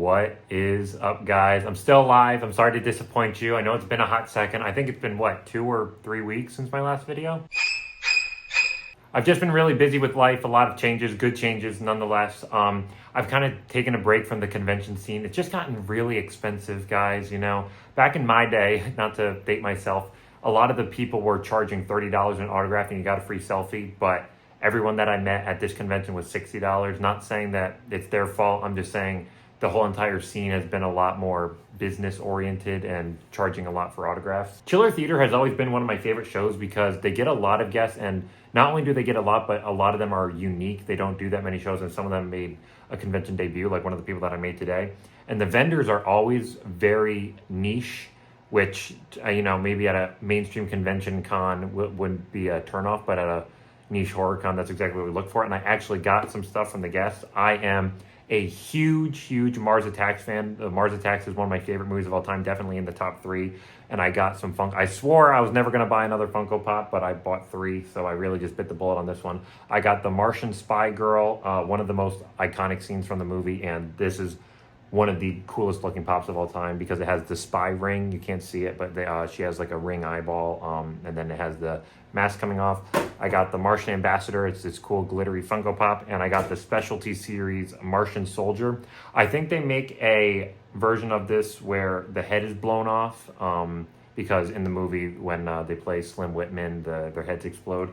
What is up, guys? I'm still alive. I'm sorry to disappoint you. I know it's been a hot second. I think it's been, what, 2 or 3 weeks since my last video? I've just been really busy with life, a lot of changes, good changes nonetheless. I've kind of taken a break from the convention scene. It's just gotten really expensive, guys, you know. Back in my day, not to date myself, a lot of the people were charging $30 an autograph and you got a free selfie, but everyone that I met at this convention was $60. Not saying that it's their fault. I'm just saying the whole entire scene has been a lot more business oriented and charging a lot for autographs. Chiller Theater has always been one of my favorite shows because they get a lot of guests, and not only do they get a lot, but a lot of them are unique. They don't do that many shows, and some of them made a convention debut, like one of the people that I made today. And the vendors are always very niche, which, you know, maybe at a mainstream convention con wouldn't be a turnoff, but at a niche horror con, that's exactly what we look for. And I actually got some stuff from the guests. I am a huge Mars Attacks fan. Mars Attacks is one of my favorite movies of all time, definitely in the top 3. And I got some I swore I was never going to buy another Funko Pop, but I bought 3, so I really just bit the bullet on this one. I got the Martian Spy Girl, one of the most iconic scenes from the movie, and this is one of the coolest looking pops of all time because it has the spy ring. You can't see it, but she has like a ring eyeball, and then it has the mask coming off. I got the Martian Ambassador. It's this cool glittery Funko Pop, and I got the specialty series Martian Soldier. I think they make a version of this where the head is blown off, because in the movie when they play Slim Whitman, their heads explode.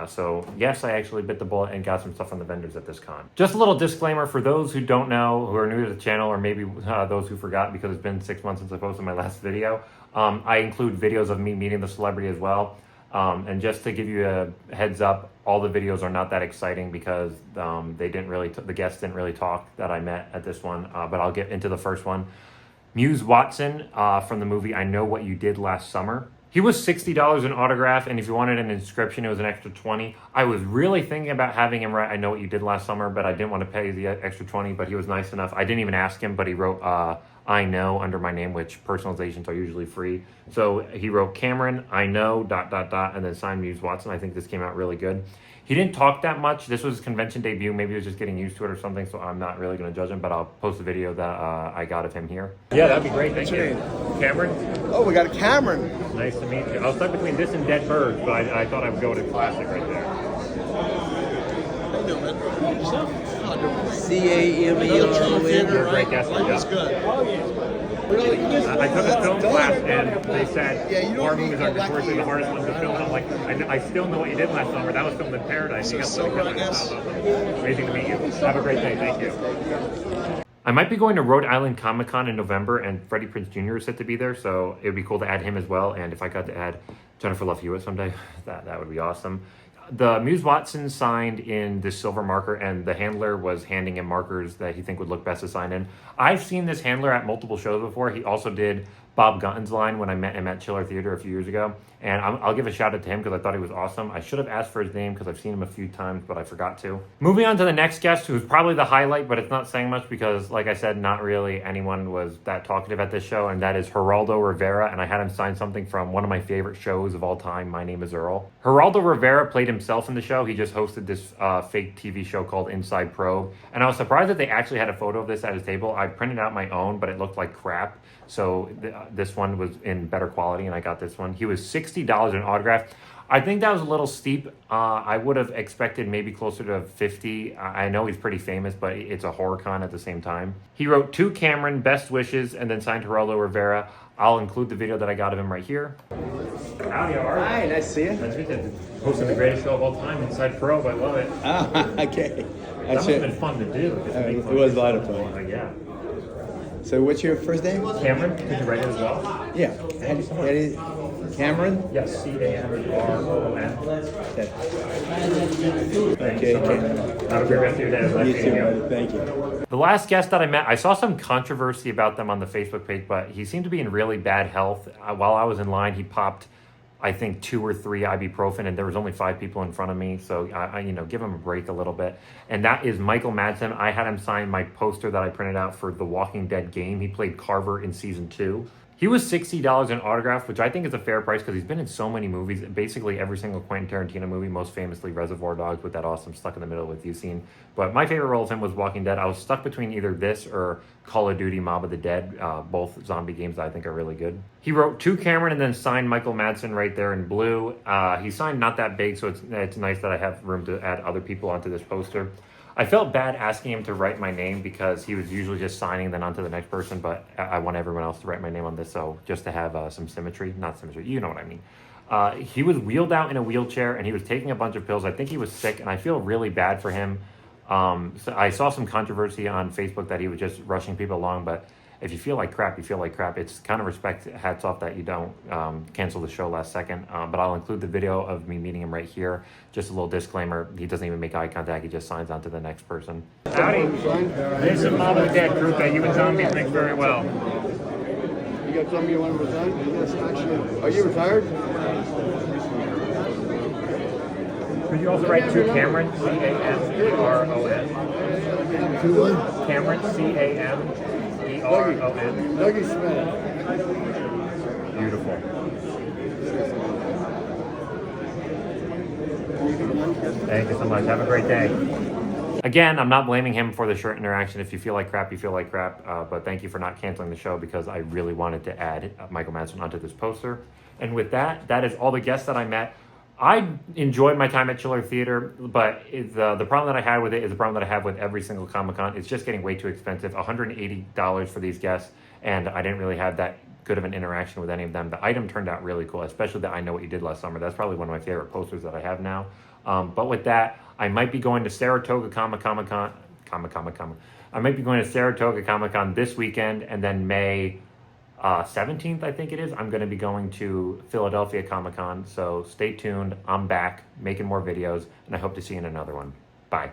So yes, I actually bit the bullet and got some stuff from the vendors at this con. Just a little disclaimer for those who don't know, who are new to the channel, or maybe those who forgot because it's been 6 months since I posted my last video. I include videos of me meeting the celebrity as well. And just to give you a heads up, all the videos are not that exciting because the guests didn't really talk that I met at this one. But I'll get into the first one. Muse Watson from the movie I Know What You Did Last Summer. He was $60 an autograph, and if you wanted an inscription, it was an extra $20. I was really thinking about having him write I Know What You Did Last Summer, but I didn't want to pay the extra $20, but he was nice enough. I didn't even ask him, but he wrote I Know under my name, which personalizations are usually free. So he wrote Cameron, I know, ... and then signed Muse Watson. I think this came out really good. He didn't talk that much. This was his convention debut. Maybe he was just getting used to it or something, so I'm not really going to judge him, but I'll post a video that I got of him here. Yeah, that'd be great. Thank you. Cameron? Oh, we got a Cameron. Nice to meet you. I was stuck between this and Dead Birds, but I thought I would go with a classic right there. How you doing, man? Yourself? C-A-M-E-R-O-N. You're a great guest. That's good. Oh, yeah. Really? I took a film class and they said horror movies are notoriously the hardest ones to film. And I'm like, I still Know What You Did Last Summer. That was filmed in Paradise. You got So something I guess. Amazing to meet you. Have a great day. Thank you. I might be going to Rhode Island Comic Con in November, and Freddie Prinze Jr. is set to be there, so it would be cool to add him as well. And if I got to add Jennifer Love Hewitt someday, that would be awesome. The Muse Watson signed in this silver marker, and the handler was handing him markers that he think would look best to sign in. I've seen this handler at multiple shows before. He also did Bob Gunton's line when I met him at Chiller Theater a few years ago. And I'll give a shout out to him because I thought he was awesome. I should have asked for his name because I've seen him a few times, but I forgot to. Moving on to the next guest, who's probably the highlight, but it's not saying much because, like I said, not really anyone was that talkative at this show, and that is Geraldo Rivera, and I had him sign something from one of my favorite shows of all time, My Name is Earl. Geraldo Rivera played himself in the show. He just hosted this fake TV show called Inside Probe, and I was surprised that they actually had a photo of this at his table. I printed out my own, but it looked like crap, so this one was in better quality, and I got this one. He was $60 an autograph. I think that was a little steep. I would have expected maybe closer to 50. I know he's pretty famous, but it's a horror con at the same time. He wrote to Cameron, best wishes, and then signed Geraldo Rivera. I'll include the video that I got of him right here. Howdy, how are you? Hi, nice to see you. Nice to meet you. Hosting the greatest show of all time, Inside Probe. I love it. Ah, okay. That must have been fun to do. It was a lot of fun. Yeah. So what's your first name? Cameron, did you write it as well? Yeah. Cameron? Yes, C-A-M-R-O-N. Okay. Okay. Have a great rest of your day. You too, buddy. Thank you. The last guest that I met, I saw some controversy about them on the Facebook page, but he seemed to be in really bad health. While I was in line, he popped, I think, 2 or 3 ibuprofen, and there was only 5 people in front of me, so I give him a break a little bit. And that is Michael Madsen. I had him sign my poster that I printed out for the Walking Dead game. He played Carver in season 2. He was $60 in autograph, which I think is a fair price because he's been in so many movies. Basically every single Quentin Tarantino movie, most famously Reservoir Dogs with that awesome Stuck in the Middle with You scene. But my favorite role of him was Walking Dead. I was stuck between either this or Call of Duty Mob of the Dead, both zombie games that I think are really good. He wrote to Cameron and then signed Michael Madsen right there in blue. He signed not that big, so it's nice that I have room to add other people onto this poster. I felt bad asking him to write my name because he was usually just signing then on to the next person, but I want everyone else to write my name on this, so just to have some symmetry, not symmetry, you know what I mean. He was wheeled out in a wheelchair and he was taking a bunch of pills. I think he was sick and I feel really bad for him. So I saw some controversy on Facebook that he was just rushing people along, but if you feel like crap, you feel like crap. It's kind of respect, hats off that you don't cancel the show last second. But I'll include the video of me meeting him right here. Just a little disclaimer, he doesn't even make eye contact, he just signs on to the next person. Howdy, this is Mob of the Dead group that you and zombies make very well. You got something you want to resign? Yes, actually. Are you retired? Could you also write to Cameron, C-A-M-E-R-O-N? To what? Cameron, C-A-M-E-R-O-N. Dougie Smith. Beautiful. Thank you so much. Have a great day. Again, I'm not blaming him for the shirt interaction. If you feel like crap, you feel like crap. But thank you for not canceling the show because I really wanted to add Michael Madsen onto this poster. And with that, that is all the guests that I met. I enjoyed my time at Chiller Theater, but the problem that I had with it is the problem that I have with every single Comic-Con. It's just getting way too expensive. $180 for these guests, and I didn't really have that good of an interaction with any of them. The item turned out really cool, especially the I Know What You Did Last Summer. That's probably one of my favorite posters that I have now. But with that, I might be going to Saratoga Comic-Con. I might be going to Saratoga Comic-Con this weekend, and then May 17th, I think it is, I'm going to be going to Philadelphia Comic-Con. So stay tuned. I'm back making more videos, and I hope to see you in another one. Bye.